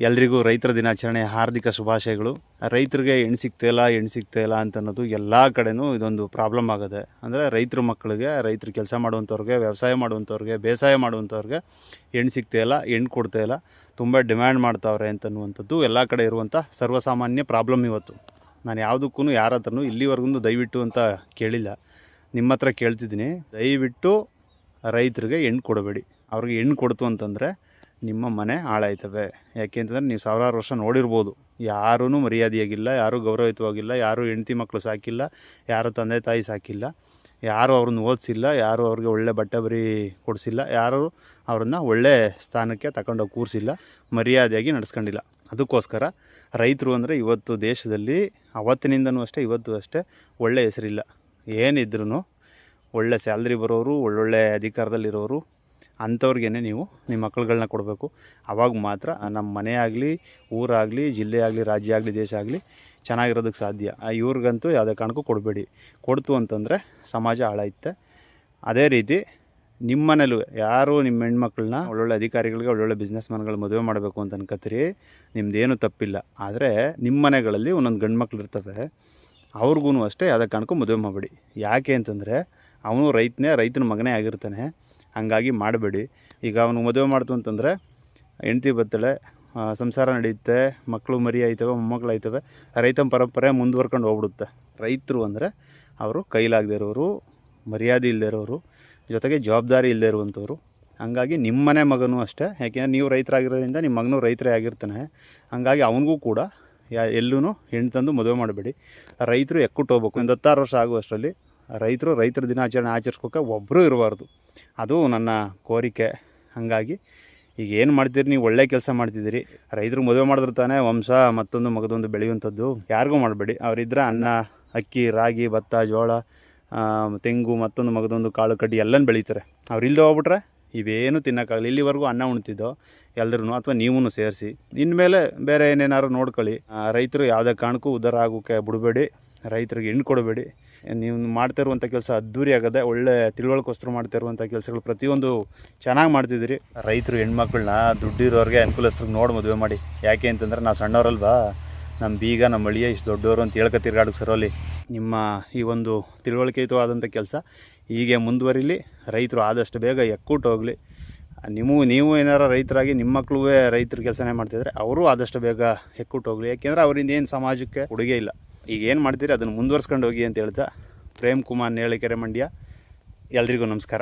ಎಲ್ರಿಗೂ ರೈತರ ದಿನಾಚರಣೆ ಹಾರ್ದಿಕ ಶುಭಾಶಯಗಳು. ರೈತರಿಗೆ ಹೆಣ್ಣು ಸಿಗ್ತಾ ಇಲ್ಲ ಅಂತ ಅನ್ನೋದು ಎಲ್ಲ ಕಡೆನೂ ಇದೊಂದು ಪ್ರಾಬ್ಲಮ್ ಆಗಿದೆ. ಅಂದರೆ ರೈತರ ಮಕ್ಕಳಿಗೆ, ರೈತರು ಕೆಲಸ ಮಾಡುವಂಥವ್ರಿಗೆ, ವ್ಯವಸಾಯ ಮಾಡುವಂಥವ್ರಿಗೆ, ಬೇಸಾಯ ಮಾಡುವಂಥವ್ರಿಗೆ ಹೆಣ್ಣು ಹೆಣ್ಣು ಕೊಡ್ತಾ ಇಲ್ಲ, ತುಂಬ ಡಿಮ್ಯಾಂಡ್ ಮಾಡ್ತಾವ್ರೆ ಅಂತನ್ನುವಂಥದ್ದು ಎಲ್ಲ ಕಡೆ ಇರುವಂಥ ಸರ್ವಸಾಮಾನ್ಯ ಪ್ರಾಬ್ಲಮ್ ಇವತ್ತು. ನಾನು ಯಾವುದಕ್ಕೂ ಯಾರ ಹತ್ರನೂ ಇಲ್ಲಿವರೆಗೂ ದಯವಿಟ್ಟು ಅಂತ ಕೇಳಿಲ್ಲ. ನಿಮ್ಮ ಹತ್ರ ಕೇಳ್ತಿದ್ದೀನಿ, ದಯವಿಟ್ಟು ರೈತರಿಗೆ ಹೆಣ್ಣು ಕೊಡಬೇಡಿ. ಅವ್ರಿಗೆ ಹೆಣ್ಣು ಕೊಡ್ತು ಅಂತಂದರೆ ನಿಮ್ಮ ಮನೆ ಹಾಳಾಯ್ತವೆ. ಯಾಕೆ ಅಂತಂದರೆ ನೀವು ಸಾವಿರಾರು ವರ್ಷ ನೋಡಿರ್ಬೋದು, ಯಾರೂ ಮರ್ಯಾದೆಯಾಗಿಲ್ಲ, ಯಾರೂ ಗೌರವಯುತವಾಗಿಲ್ಲ, ಯಾರೂ ಹೆಂಡತಿ ಮಕ್ಕಳು ಸಾಕಿಲ್ಲ, ಯಾರೂ ತಂದೆ ತಾಯಿ ಸಾಕಿಲ್ಲ, ಯಾರೂ ಅವ್ರನ್ನ ಓದಿಸಿಲ್ಲ, ಯಾರೂ ಅವ್ರಿಗೆ ಒಳ್ಳೆ ಬಟ್ಟೆ ಬರೀ ಕೊಡಿಸಿಲ್ಲ, ಯಾರೂ ಅವ್ರನ್ನ ಒಳ್ಳೆ ಸ್ಥಾನಕ್ಕೆ ತಗೊಂಡೋಗಿ ಕೂರಿಸಿಲ್ಲ, ಮರ್ಯಾದೆಯಾಗಿ ನಡೆಸ್ಕೊಂಡಿಲ್ಲ. ಅದಕ್ಕೋಸ್ಕರ ರೈತರು ಅಂದರೆ ಇವತ್ತು ದೇಶದಲ್ಲಿ ಅವತ್ತಿನಿಂದನೂ ಅಷ್ಟೇ ಇವತ್ತು ಅಷ್ಟೇ ಒಳ್ಳೆ ಹೆಸರಿಲ್ಲ. ಏನಿದ್ರೂ ಒಳ್ಳೆ ಸ್ಯಾಲ್ರಿ ಬರೋರು, ಒಳ್ಳೊಳ್ಳೆ ಅಧಿಕಾರದಲ್ಲಿರೋರು ಅಂಥವ್ರಿಗೇ ನೀವು ನಿಮ್ಮ ಮಕ್ಕಳುಗಳನ್ನ ಕೊಡಬೇಕು. ಆವಾಗ ಮಾತ್ರ ನಮ್ಮ ಮನೆ ಆಗಲಿ, ಊರಾಗಲಿ, ಜಿಲ್ಲೆ ಆಗಲಿ, ರಾಜ್ಯ ಆಗಲಿ, ದೇಶ ಆಗಲಿ ಚೆನ್ನಾಗಿರೋದಕ್ಕೆ ಸಾಧ್ಯ. ಇವ್ರಿಗಂತೂ ಯಾವುದೇ ಕಾರಣಕ್ಕೂ ಕೊಡಬೇಡಿ. ಕೊಡ್ತು ಅಂತಂದರೆ ಸಮಾಜ ಹಾಳಾಯ್ತೆ. ಅದೇ ರೀತಿ ನಿಮ್ಮ ಮನೇಲೂ ಯಾರು ನಿಮ್ಮ ಹೆಣ್ಮಕ್ಳನ್ನ ಒಳ್ಳೊಳ್ಳೆ ಅಧಿಕಾರಿಗಳಿಗೆ, ಒಳ್ಳೊಳ್ಳೆ ಬಿಸ್ನೆಸ್ ಮ್ಯಾನ್ಗಳು ಮದುವೆ ಮಾಡಬೇಕು ಅಂತ ಅನ್ಕೋತೀರಿ, ನಿಮ್ಮದೇನು ತಪ್ಪಿಲ್ಲ. ಆದರೆ ನಿಮ್ಮ ಮನೆಗಳಲ್ಲಿ ಒಂದೊಂದು ಗಂಡು ಮಕ್ಳು ಇರ್ತವೆ, ಅವ್ರಿಗೂ ಅಷ್ಟೇ ಯಾವುದೇ ಕಾರಣಕ್ಕೂ ಮದುವೆ ಮಾಡಬೇಡಿ. ಯಾಕೆ ಅಂತಂದರೆ ಅವನು ರೈತನ ಮಗನೇ ಆಗಿರ್ತಾನೆ. ಹಂಗಾಗಿ ಮಾಡಬೇಡಿ. ಈಗ ಅವನು ಮದುವೆ ಮಾಡ್ತು ಅಂತಂದರೆ ಹೆಂಡ್ತಿ ಬರ್ತಾಳೆ, ಸಂಸಾರ ನಡೆಯುತ್ತೆ, ಮಕ್ಕಳು ಮರಿ ಆಯ್ತವೆ, ಮೊಮ್ಮಕ್ಕಳು ಆಯ್ತವೆ, ರೈತನ ಪರಂಪರೆ ಮುಂದುವರ್ಕೊಂಡು ಹೋಗ್ಬಿಡುತ್ತೆ. ರೈತರು ಅಂದರೆ ಅವರು ಕೈಲಾಗದೇ ಇರೋರು, ಮರ್ಯಾದೆ ಇಲ್ಲದೇ ಇರೋರು, ಜೊತೆಗೆ ಜವಾಬ್ದಾರಿ ಇಲ್ಲದೇ ಇರುವಂಥವ್ರು. ಹಂಗಾಗಿ ನಿಮ್ಮ ಮನೆ ಮಗನೂ ಅಷ್ಟೇ. ಯಾಕೆಂದರೆ ನೀವು ರೈತರಾಗಿರೋದ್ರಿಂದ ನಿಮ್ಮ ಮಗನೂ ರೈತರೇ ಆಗಿರ್ತಾನೆ. ಹಂಗಾಗಿ ಅವನಿಗೂ ಕೂಡ ಎಲ್ಲೂ ಹೆಣ್ಣು ತಂದು ಮದುವೆ ಮಾಡಬೇಡಿ. ರೈತರು ಎಕ್ಕುಟ್ಟು ಹೋಗ್ಬೇಕು. ಒಂದು 16 ವರ್ಷ ಆಗುವಷ್ಟರಲ್ಲಿ ರೈತರ ದಿನಾಚರಣೆ ಆಚರಿಸ್ಕೋಕೆ ಒಬ್ಬರೂ ಇರಬಾರ್ದು. ಅದು ನನ್ನ ಕೋರಿಕೆ. ಹಾಗಾಗಿ ಈಗ ಏನು ಮಾಡ್ತೀರಿ, ನೀವು ಒಳ್ಳೆ ಕೆಲಸ ಮಾಡ್ತಿದ್ದೀರಿ. ರೈತರು ಮದುವೆ ಮಾಡಿದ್ರೆ ತಾನೇ ವಂಶ ಮತ್ತೊಂದು ಮಗದೊಂದು ಬೆಳೆಯುವಂಥದ್ದು. ಯಾರಿಗೂ ಮಾಡಬೇಡಿ. ಅವರಿದ್ದರೆ ಅನ್ನ, ಅಕ್ಕಿ, ರಾಗಿ, ಭತ್ತ, ಜೋಳ, ತೆಂಗು, ಮತ್ತೊಂದು ಮಗದೊಂದು ಕಾಳು ಕಡ್ಡಿ ಎಲ್ಲನೂ ಬೆಳೀತಾರೆ. ಅವ್ರು ಇಲ್ಲದೆ ಹೋಗ್ಬಿಟ್ರೆ ಇವೇನು ತಿನ್ನೋಕ್ಕಾಗಲ್ಲ. ಇಲ್ಲಿವರೆಗೂ ಅನ್ನ ಉಣ್ತಿದ್ದೋ ಎಲ್ಲರೂ, ಅಥವಾ ನೀವೂ ಸೇರಿಸಿ. ಇನ್ಮೇಲೆ ಬೇರೆ ಏನೇನಾದ್ರು ನೋಡ್ಕೊಳ್ಳಿ. ರೈತರು ಯಾವುದೇ ಕಾರಣಕ್ಕೂ ಉದ್ಧಾರ ಆಗೋಕ್ಕೆ ಬಿಡಬೇಡಿ. ರೈತರಿಗೆ ಹೆಣ್ಣು ಕೊಡಬೇಡಿ. ನೀವು ಮಾಡ್ತಾ ಇರುವಂಥ ಕೆಲಸ ಅದ್ದೂರಿ ಆಗದೆ, ಒಳ್ಳೆ ತಿಳುವಳಿಕೋಸ್ಕರ ಮಾಡ್ತಾ ಇರುವಂಥ ಕೆಲಸಗಳು ಪ್ರತಿಯೊಂದು ಚೆನ್ನಾಗಿ ಮಾಡ್ತಿದ್ದೀರಿ. ರೈತರು ಹೆಣ್ಮಕ್ಳನ್ನ ದುಡ್ಡಿರೋರಿಗೆ, ಅನುಕೂಲಸ್ಥರಿಗೆ ನೋಡಿ ಮದುವೆ ಮಾಡಿ. ಯಾಕೆ ಅಂತಂದರೆ ನಾವು ಸಣ್ಣವರಲ್ವಾ, ನಮ್ಮ ಬೀಗ, ನಮ್ಮ ಅಳಿಯ ಇಷ್ಟು ದೊಡ್ಡವರು ಅಂತ ಹೇಳ್ಕೊ ತಿರ್ಗಾಡಕ್ಕೆ ಸರೋಲಿ. ನಿಮ್ಮ ಈ ಒಂದು ತಿಳುವಳಿಕೆಯುತವಾದಂಥ ಕೆಲಸ ಹೀಗೆ ಮುಂದುವರಿಲಿ. ರೈತರು ಆದಷ್ಟು ಬೇಗ ಎಕ್ಕೂಟ ಹೋಗಲಿ. ನೀವು ಏನಾರು ರೈತರಾಗಿ ನಿಮ್ಮ ಮಕ್ಕಳು ರೈತರ ಕೆಲಸನೇ ಮಾಡ್ತಿದ್ರೆ ಅವರು ಆದಷ್ಟು ಬೇಗ ಎಕ್ಕೂಟ ಹೋಗಲಿ. ಯಾಕೆಂದರೆ ಅವರಿಂದ ಏನು ಸಮಾಜಕ್ಕೆ ಕೊಡುಗೆ ಇಲ್ಲ. ಈಗ ಏನು ಮಾಡ್ತೀರಿ ಅದನ್ನು ಮುಂದುವರ್ಸ್ಕೊಂಡು ಹೋಗಿ ಅಂತ ಹೇಳ್ತಾ, ಪ್ರೇಮ್ ಕುಮಾರ್, ನೇಳಿಕೆರೆ, ಮಂಡ್ಯ. ಎಲ್ರಿಗೂ ನಮಸ್ಕಾರ.